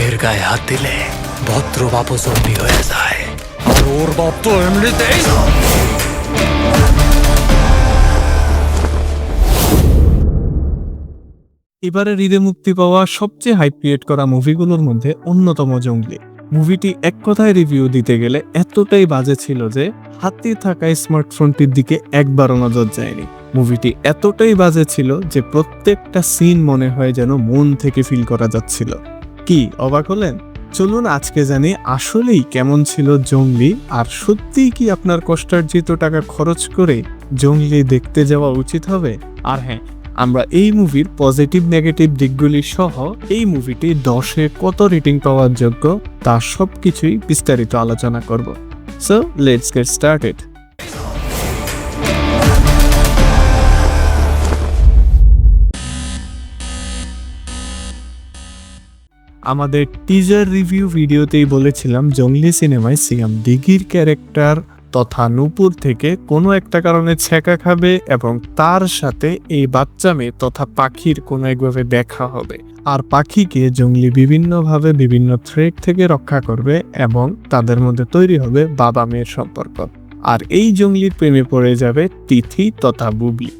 মেয়ের গায়ে হাত দিলে ভদ্র বাপও জম্বি হয়ে যায়, আর ওর বাপ তো এমনিতেই। এবারে ঈদে মুক্তি পাওয়া সবচেয়ে হাইপ ক্রিয়েট করা মুভিগুলোর মধ্যে অন্যতম জঙ্গলি। মুভিটি এক কথায় রিভিউ দিতে গেলে এতটাই বাজে ছিল যে হাতে থাকা স্মার্টফোনটির দিকে একবারও নজর যায়নি। মুভিটি এতটাই বাজে ছিল যে প্রত্যেকটা সিন মনে হয় যেন মন থেকে ফিল করা যাচ্ছিল। কি অবাক হলেন? চলুন আজকে জানি আসলেই কেমন ছিল জঙ্গলি, আর সত্যিই কি আপনার কষ্টার্জিত টাকা খরচ করে জঙ্গলি দেখতে যাওয়া উচিত হবে। আর হ্যাঁ, আমরা এই মুভির পজিটিভ নেগেটিভ দিকগুলি সহ এই মুভিটি 10-এ কত রেটিং পাওয়ার যোগ্য তা সবকিছুই বিস্তারিত আলোচনা করব। So let's get started. আমাদের টিজার রিভিউ ভিডিওতেই বলেছিলাম জঙ্গলি সিনেমায় সিয়াম দিঘির ক্যারেক্টার তথা নূপুর থেকে কোনো একটা কারণে ছ্যাঁকা খাবে এবং তার সাথে এই বাচ্চা মেয়ে তথা পাখির কোনো একভাবে দেখা হবে, আর পাখিকে জঙ্গলি বিভিন্নভাবে বিভিন্ন থ্রেট থেকে রক্ষা করবে এবং তাদের মধ্যে তৈরি হবে বাবা মেয়ের সম্পর্ক। আর এই জঙ্গলির প্রেমে পড়ে যাবে তিথি তথা বুবলি।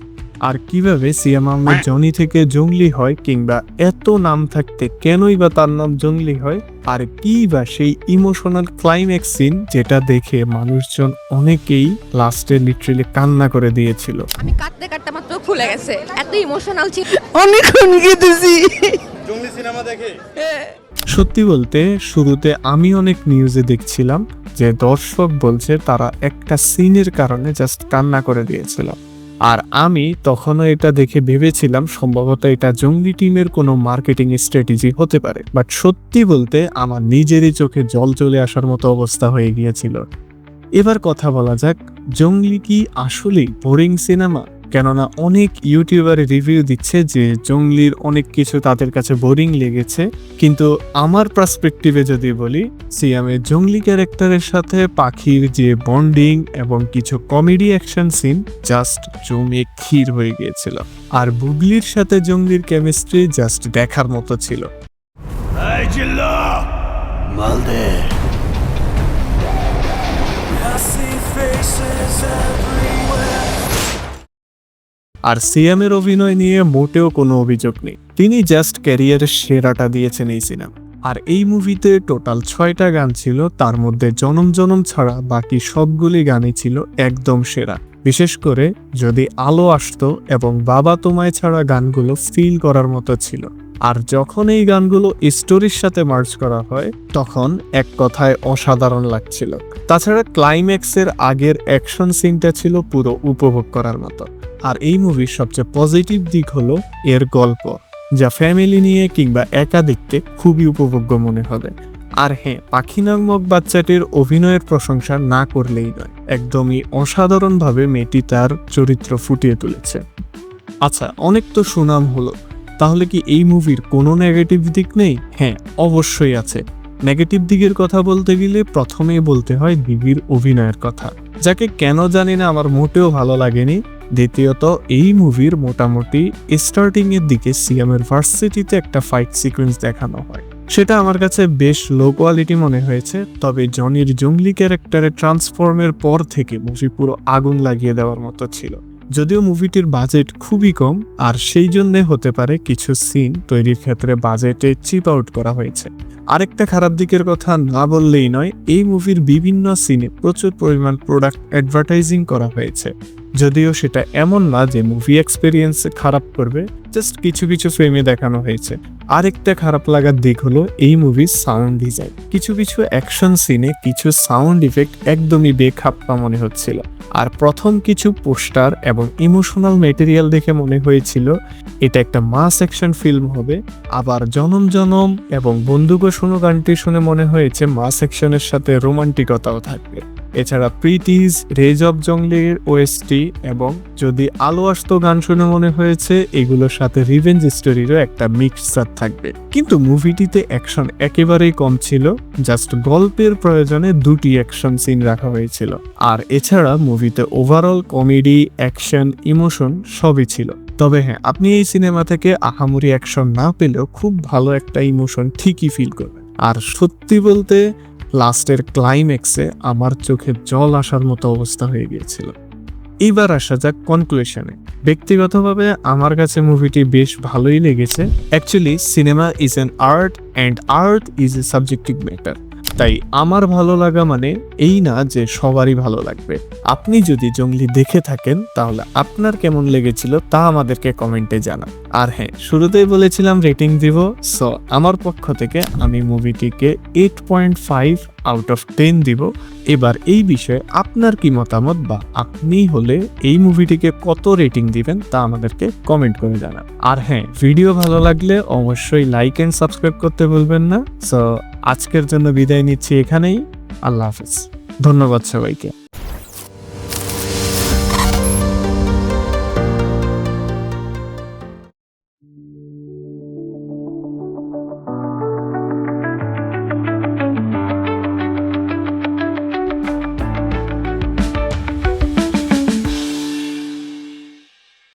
আর কিভাবে সিয়াম আহমেদ জনি থেকে জঙ্গলি হয়, কিংবা এত নাম থাকতে কেনই বা তার নাম জঙ্গলি হয়, আর কি বা সেই ইমোশনাল ক্লাইম্যাক্স সিন যেটা দেখে মানুষজন অনেকেই লাস্টে লিটারালি কান্না করে দিয়েছিল। আমি কাটতে কাটতে আমার চোখ ফুলে গেছে, এত ইমোশনাল ছিল। অনেকক্ষণ কেঁদেছি জঙ্গলি সিনেমা দেখে। সত্যি বলতে শুরুতে আমি অনেক নিউজে দেখছিলাম যে দর্শক বলছে তারা একটা সিনের কারণে জাস্ট কান্না করে দিয়েছিল, আর আমি তখনও এটা দেখে ভেবেছিলাম সম্ভবত এটা জঙ্গলি টিমের কোনো মার্কেটিং স্ট্র্যাটেজি হতে পারে। বাট সত্যি বলতে আমার নিজেরই চোখে জল চলে আসার মতো অবস্থা হয়ে গিয়েছিল। এবার কথা বলা যাক, জঙ্গলি কি আসলেই বোরিং সিনেমা? কেননা অনেক ইউটিউবার রিভিউ দিচ্ছে যে জঙ্গলির অনেক কিছু তাদের কাছে বোরিং লেগেছে, কিন্তু আমার পার্সপেক্টিভে যদি বলি, সিয়ামের জঙ্গলি ক্যারেক্টারের সাথে পাখির যে বন্ডিং এবং কিছু কমেডি অ্যাকশন সিন জাস্ট জমে ক্ষীর হয়ে গিয়েছিল, আর বুবলির সাথে জঙ্গলির কেমিস্ট্রি জাস্ট দেখার মতো ছিল। মালদে আর সিয়ামের অভিনয় নিয়ে মোটেও কোনো অভিযোগ নেই, তিনি জাস্ট ক্যারিয়ারের সেরাটা দিয়েছেন এই সিনেমা। আর এই মুভিতে টোটাল 6টা গান ছিল, তার মধ্যে জনম জনম ছাড়া বাকি সবগুলি গানই ছিল একদম সেরা। বিশেষ করে যদি আলো আসতো এবং বাবা তোমায় ছাড়া গানগুলো ফিল করার মতো ছিল। আর যখন এই গানগুলো স্টোরির সাথে মার্জ করা হয় তখন এক কথায় অসাধারণ লাগছিল। তাছাড়া ক্লাইম্যাক্সের আগের অ্যাকশন সিনটা ছিল পুরো উপভোগ করার মতো। আর এই মুভির সবচেয়ে পজিটিভ দিক হলো এর গল্প, যা ফ্যামিলি নিয়ে কিংবা একা দেখতে খুবই উপভোগ্য মনে হবে। আর হ্যাঁ, পাখি নামক বাচ্চাটির অভিনয়ের প্রশংসা না করলেই নয়, একদমই অসাধারণভাবে মেয়েটি তার চরিত্র ফুটিয়ে তুলেছে। আচ্ছা, অনেক তো সুনাম হলো, তাহলে কি এই মুভির কোনো নেগেটিভ দিক নেই? হ্যাঁ, অবশ্যই আছে। নেগেটিভ দিকের কথা বলতে গেলে প্রথমেই বলতে হয় দিঘির অভিনয়ের কথা, যাকে কেন জানি না আমার মোটেও ভালো লাগেনি। দ্বিতীয়ত, এই মুভির মোটামুটি স্টার্টিং এর দিকে সিয়ামের ভার্সিটিতে একটা ফাইট সিকোয়েন্স দেখানো হয়, সেটা আমার কাছে বেশ লো কোয়ালিটি মনে হয়েছে। তবে জনির জঙ্গলি ক্যারেক্টারে ট্রান্সফর্মের পর থেকে মুভি পুরো আগুন লাগিয়ে দেওয়ার মতো ছিল। যদিও মুভিটির বাজেট খুবই কম, আর সেই জন্যে হতে পারে কিছু সিন তৈরির ক্ষেত্রে বাজেটে চিপ আউট করা হয়েছে। আরেকটা খারাপ দিকের কথা না বললেই নয়, এই মুভির বিভিন্ন সিনে প্রচুর পরিমাণ প্রোডাক্ট অ্যাডভার্টাইজিং করা হয়েছে। যদিও সেটা এমন না যে মুভি এক্সপিরিয়েন্স খারাপ করবে, জাস্ট কিছু কিছু ফ্রেমে দেখানো হয়েছে। আরেকটা খারাপ লাগার দিক হলো এই মুভির সাউন্ড ডিজাইন। কিছু কিছু অ্যাকশন সিনে কিছু সাউন্ড ইফেক্ট একদমই বেখাপ্পা মনে হচ্ছিল। আর প্রথম কিছু পোস্টার এবং ইমোশনাল ম্যাটেরিয়াল দেখে মনে হয়েছিল এটা একটা মাস অ্যাকশন ফিল্ম হবে। আবার জনম জনম এবং বন্দুকও শোনো গানটি শুনে মনে হয়েছে মাস অ্যাকশনের সাথে রোমান্টিকতাও থাকবে। এছাড়া প্রিটিজ, রেজ অফ জঙ্গলির ওএসটি এবং যদি আলো আসতো গান শুনে মনে হয়েছে এগুলোর সাথে রিভেঞ্জ স্টোরিরও একটা মিক্সচার থাকবে। কিন্তু মুভিটিতে অ্যাকশন একেবারেই কম ছিল, জাস্ট গল্পের প্রয়োজনে 2টি অ্যাকশন সিন রাখা হয়েছিল। আর এছাড়া মুভিতে ওভারঅল কমেডি, অ্যাকশন, ইমোশন সবই ছিল। তবে হ্যাঁ, আপনি এই সিনেমা থেকে আহামরি অ্যাকশন না পেলেও খুব ভালো একটা ইমোশন ঠিকই ফিল করবেন। আর সত্যি বলতে লাস্টের ক্লাইম্যাক্সে আমার চোখে জল আসার মতো অবস্থা হয়ে গিয়েছিল। এবার আসা যাক কনক্লুশনে। ব্যক্তিগতভাবে আমার কাছে মুভিটি বেশ ভালোই লেগেছে। Actually cinema is an art and art is a subjective matter. তাই আমার ভালো লাগা মানে এই না যে সবারই ভালো লাগবে। আপনি যদি জঙ্গলি দেখে থাকেন তাহলে আপনার কেমন লেগেছিল তা আমাদেরকে কমেন্টে জানান। আর হ্যাঁ, শুরুতেই বলেছিলাম রেটিং দিব, সো আমার পক্ষ থেকে আমি মুভিটিকে 8.5 আউট অফ 10 দিব। এবার এই বিষয়ে আপনার কি মতামত, বা আপনি হলে এই মুভিটিকে কত রেটিং দিবেন তা আমাদেরকে কমেন্ট করে জানান। আর হ্যাঁ, ভিডিও ভালো লাগলে অবশ্যই লাইক এন্ড সাবস্ক্রাইব করতে ভুলবেন না। সো আজকের জন্য বিদায় নিচ্ছি এখানেই। আল্লাহ হাফেজ, ধন্যবাদ সবাইকে।